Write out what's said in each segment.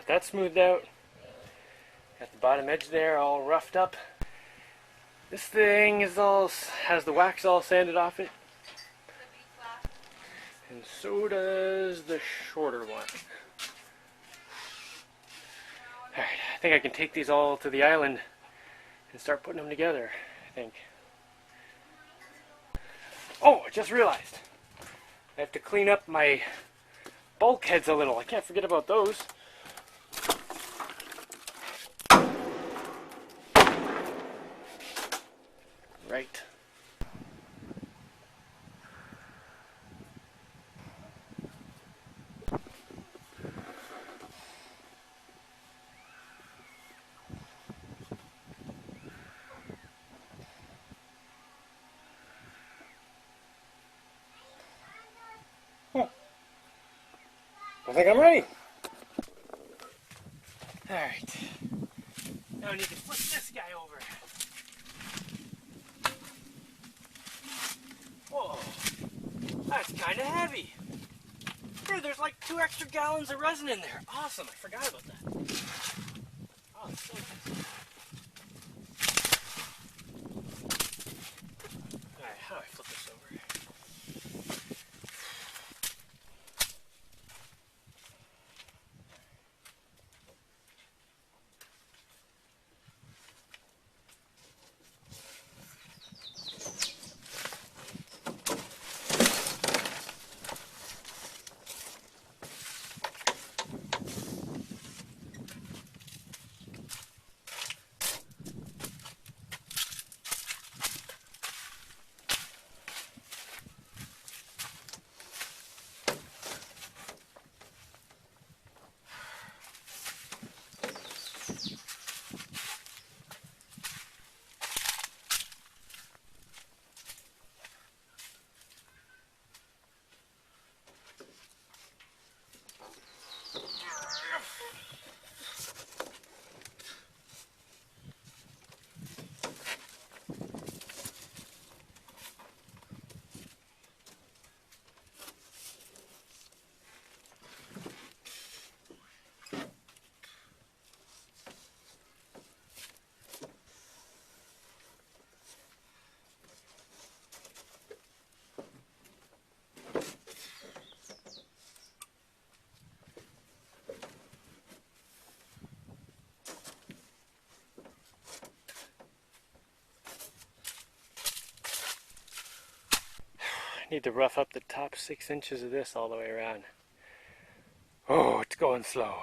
got that smoothed out. Got the bottom edge there all roughed up. This thing has the wax all sanded off it. And so does the shorter one. Alright, I think I can take these all to the island and start putting them together, I think. Oh, I just realized. I have to clean up my bulkheads a little. I can't forget about those. Right. I think I'm ready. Alright. Now I need to flip this guy over. Whoa. That's kind of heavy. Hey, there's like 2 extra gallons of resin in there. Awesome. I forgot about that. Oh, it's so good. Alright, how do I flip this over? I need to rough up the top 6 inches of this all the way around. Oh, it's going slow.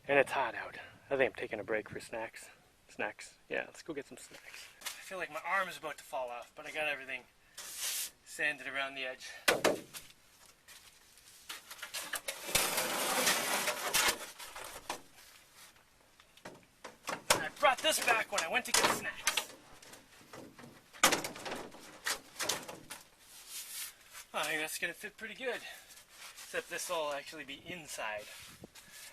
And it's hot out. I think I'm taking a break for snacks. Yeah, let's go get some snacks. I feel like my arm is about to fall off, but I got everything sanded around the edge. I brought this back when I went to get snacks. I think that's going to fit pretty good. Except this will actually be inside.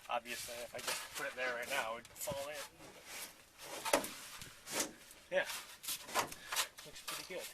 Obviously, if I just put it there right now, it would fall in. Yeah. Looks pretty good.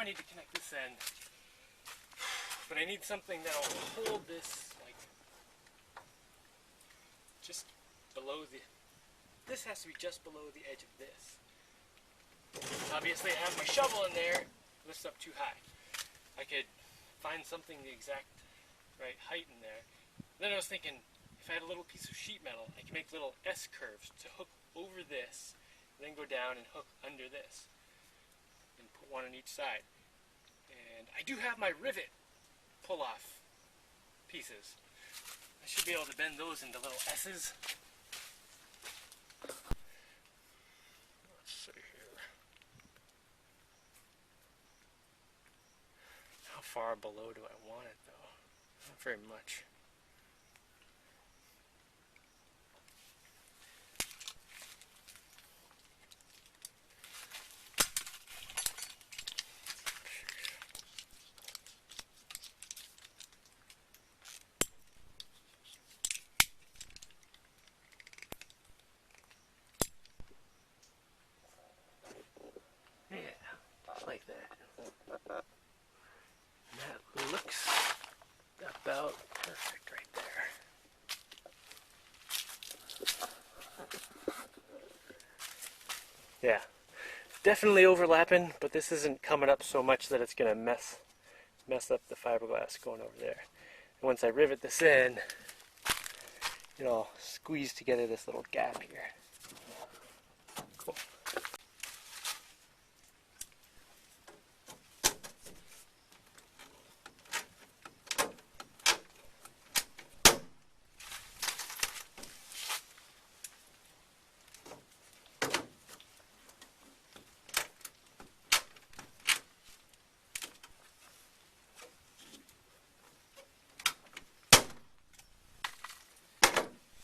need to connect this end. But I need something that'll hold this, like, just below the... This has to be just below the edge of this. Obviously, I have my shovel in there, lifts up too high. I could find something the exact right height in there. Then I was thinking, if I had a little piece of sheet metal, I could make little S curves to hook over this, and then go down and hook under this, and put one on each side. And I do have my rivet pull-off pieces. I should be able to bend those into little S's. Let's see here. How far below do I want it though? Not very much. Like that. That looks about perfect right there. Yeah, definitely overlapping, but this isn't coming up so much that it's going to mess up the fiberglass going over there. And once I rivet this in, it'll squeeze together this little gap here. Cool.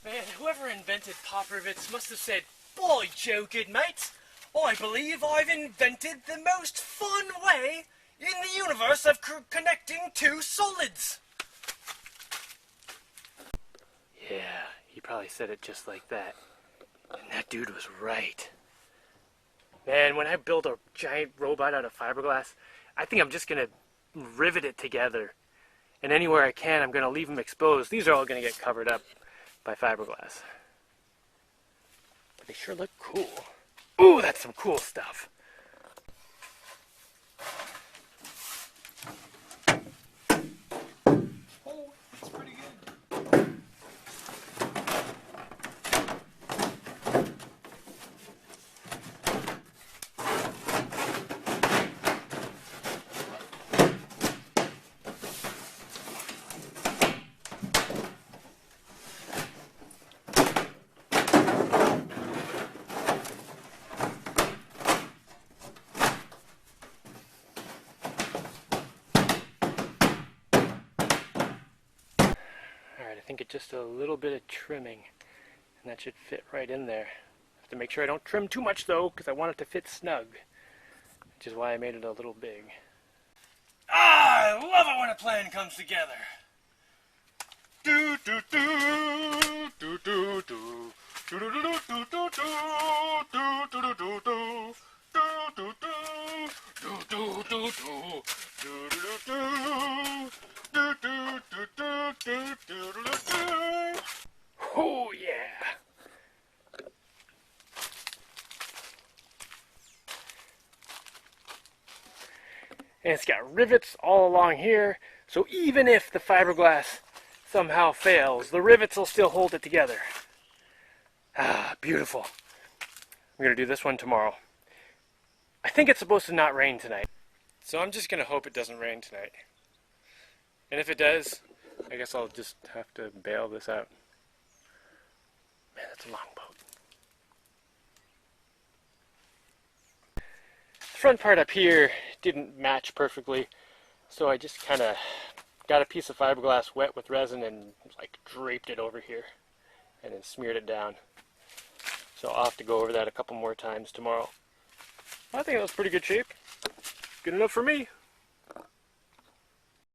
Man, whoever invented pop rivets must have said, "By Joe, good mate, I believe I've invented the most fun way in the universe of connecting two solids." Yeah, he probably said it just like that. And that dude was right. Man, when I build a giant robot out of fiberglass, I think I'm just going to rivet it together. And anywhere I can, I'm going to leave them exposed. These are all going to get covered up by fiberglass. But they sure look cool. Ooh, that's some cool stuff. Oh, that's pretty good. Alright, I think it's just a little bit of trimming, and that should fit right in there. I have to make sure I don't trim too much though, because I want it to fit snug, which is why I made it a little big. Ah, I love it when a plan comes together. Do do do do do do do do do do do do do do do do. Oh yeah! And it's got rivets all along here, so even if the fiberglass somehow fails, the rivets will still hold it together. Ah, beautiful. I'm going to do this one tomorrow. I think it's supposed to not rain tonight, so I'm just going to hope it doesn't rain tonight. And if it does, I guess I'll just have to bail this out. Man, that's a long boat. The front part up here didn't match perfectly, so I just kind of got a piece of fiberglass wet with resin and like draped it over here and then smeared it down. So I'll have to go over that a couple more times tomorrow. I think that was pretty good shape. Good enough for me.